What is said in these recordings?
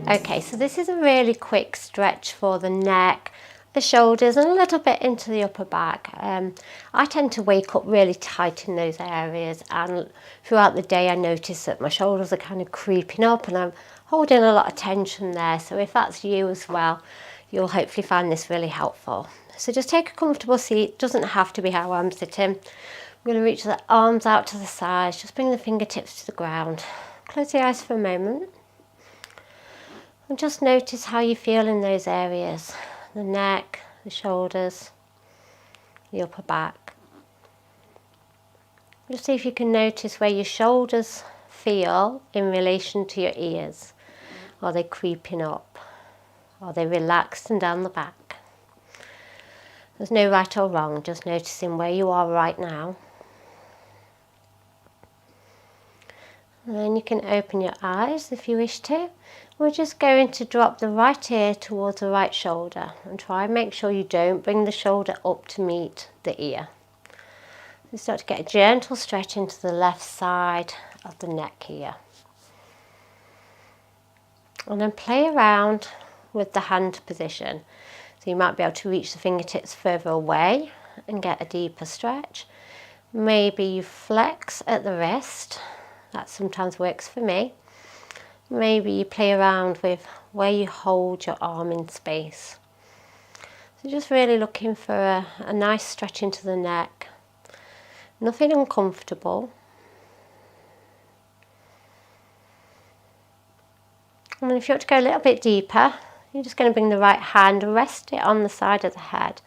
Okay, so this is a really quick stretch for the neck, the shoulders and a little bit into the upper back. I tend to wake up really tight in those areas, and throughout the day I notice that my shoulders are kind of creeping up and I'm holding a lot of tension there. So if that's you as well, you'll hopefully find this really helpful. So just take a comfortable seat, doesn't have to be how I'm sitting. I'm going to reach the arms out to the sides, just bring the fingertips to the ground. Close your eyes for a moment. And just notice how you feel in those areas, the neck, the shoulders, the upper back. Just see if you can notice where your shoulders feel in relation to your ears. Are they creeping up? Are they relaxed and down the back? There's no right or wrong, just noticing where you are right now. And then you can open your eyes if you wish to. We're just going to drop the right ear towards the right shoulder and try and make sure you don't bring the shoulder up to meet the ear. So start to get a gentle stretch into the left side of the neck here. And then play around with the hand position. So you might be able to reach the fingertips further away and get a deeper stretch. Maybe you flex at the wrist. That sometimes works for me. Maybe you play around with where you hold your arm in space. So just really looking for a nice stretch into the neck. Nothing uncomfortable. And then if you want to go a little bit deeper, you're just going to bring the right hand and rest it on the side of the head.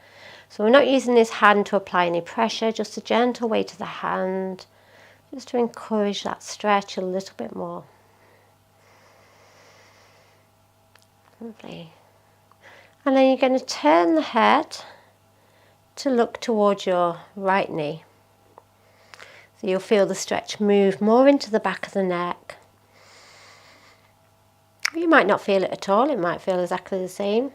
So we're not using this hand to apply any pressure, just a gentle weight of the hand, just to encourage that stretch a little bit more. Lovely. And then you're going to turn the head to look towards your right knee. So you'll feel the stretch move more into the back of the neck. You might not feel it at all, it might feel exactly the same.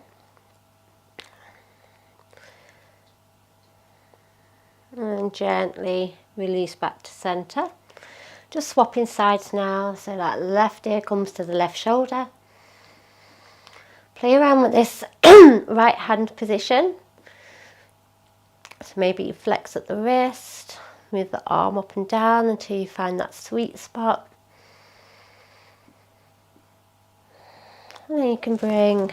And gently release back to centre. Just swapping sides now, so that left ear comes to the left shoulder. Play around with this right hand position. So maybe you flex at the wrist, move the arm up and down until you find that sweet spot. And then you can bring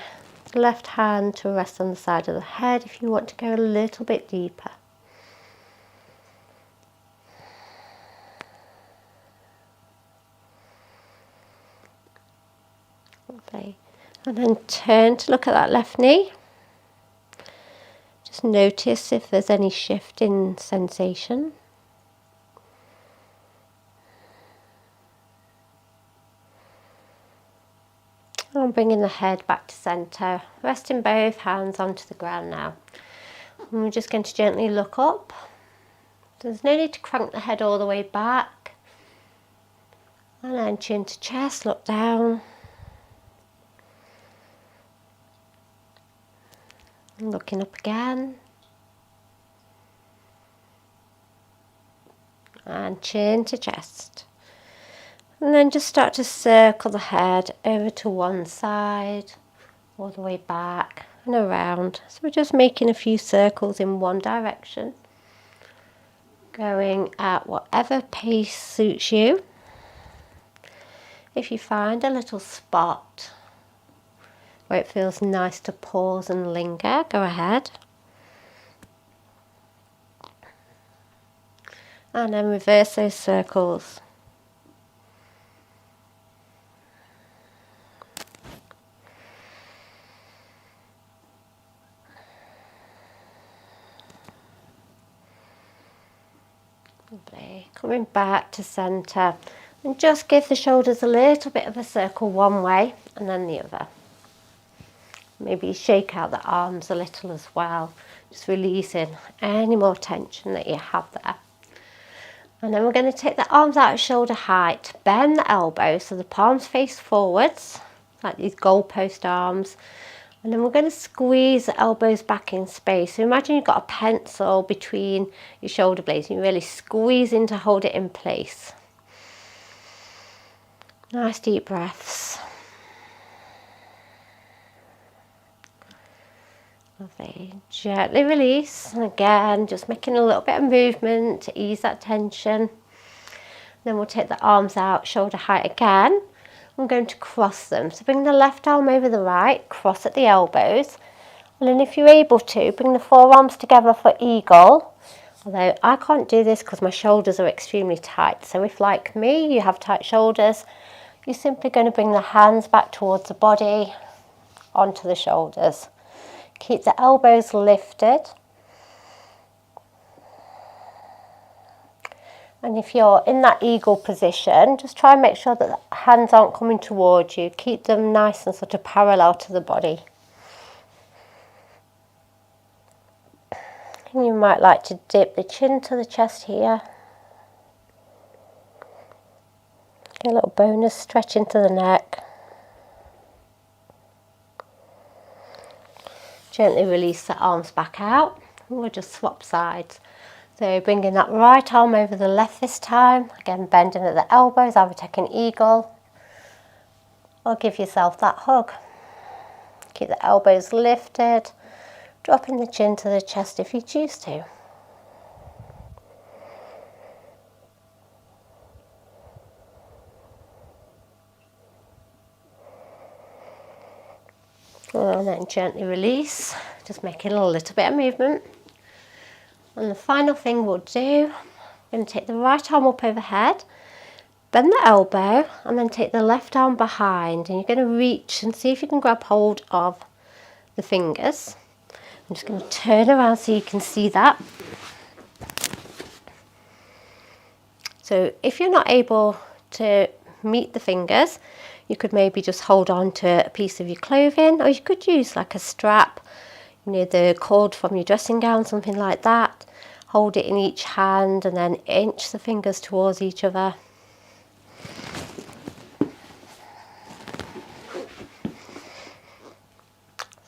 the left hand to rest on the side of the head if you want to go a little bit deeper. Lovely. And then turn to look at that left knee. Just notice if there's any shift in sensation. And bringing the head back to centre, resting both hands onto the ground now. And we're just going to gently look up. There's no need to crank the head all the way back. And then chin to chest, look down. And looking up again. And chin to chest. And then just start to circle the head over to one side, all the way back and around. So we're just making a few circles in one direction, going at whatever pace suits you. If you find a little spot where it feels nice to pause and linger, go ahead. And then reverse those circles. Lovely. Coming back to centre, and just give the shoulders a little bit of a circle one way and then the other. Maybe shake out the arms a little as well, just releasing any more tension that you have there. And then we're going to take the arms out at shoulder height, bend the elbows so the palms face forwards, like these goalpost arms. And then we're going to squeeze the elbows back in space. So imagine you've got a pencil between your shoulder blades and you really squeeze in to hold it in place. Nice deep breaths. Lovely. Gently release, and again just making a little bit of movement to ease that tension. Then we'll take the arms out shoulder height again. I'm going to cross them, so bring the left arm over the right, cross at the elbows, and then if you're able to, bring the forearms together for eagle. Although I can't do this because my shoulders are extremely tight, so if like me you have tight shoulders, you're simply going to bring the hands back towards the body, onto the shoulders. Keep the elbows lifted. And if you're in that eagle position, just try and make sure that the hands aren't coming towards you. Keep them nice and sort of parallel to the body. And you might like to dip the chin to the chest here. Get a little bonus stretch into the neck. Gently release the arms back out. And we'll just swap sides. So bringing that right arm over the left this time. Again, bending at the elbows, either take an eagle or give yourself that hug. Keep the elbows lifted. Dropping the chin to the chest if you choose to. And then gently release, just making a little bit of movement. And the final thing we'll do, we're going to take the right arm up overhead, bend the elbow, and then take the left arm behind. And you're going to reach and see if you can grab hold of the fingers. I'm just going to turn around so you can see that. So if you're not able to meet the fingers, you could maybe just hold on to a piece of your clothing, or you could use like a strap, you know, the cord from your dressing gown, something like that. Hold it in each hand and then inch the fingers towards each other.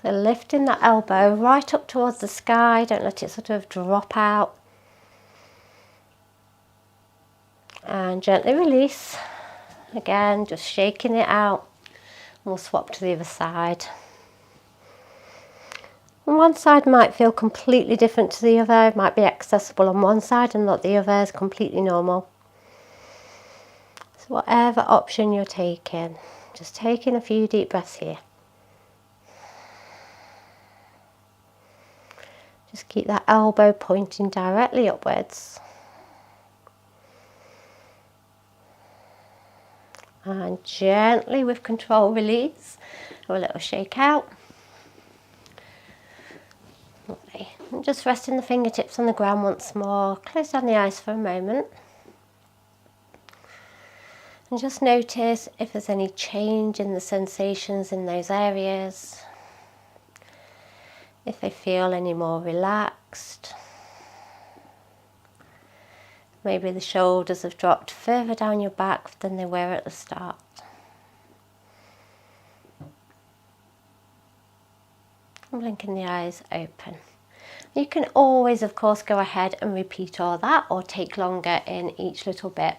So lifting that elbow right up towards the sky, don't let it sort of drop out. And gently release. Again, just shaking it out. And we'll swap to the other side. And one side might feel completely different to the other. It might be accessible on one side and not the other. Is completely normal. So whatever option you're taking, just taking a few deep breaths here. Just keep that elbow pointing directly upwards. And gently, with control, release. Have a little shake out. Lovely. And just resting the fingertips on the ground once more. Close down the eyes for a moment. And just notice if there's any change in the sensations in those areas. If they feel any more relaxed. Maybe the shoulders have dropped further down your back than they were at the start. And blinking the eyes open. You can always, of course, go ahead and repeat all that or take longer in each little bit.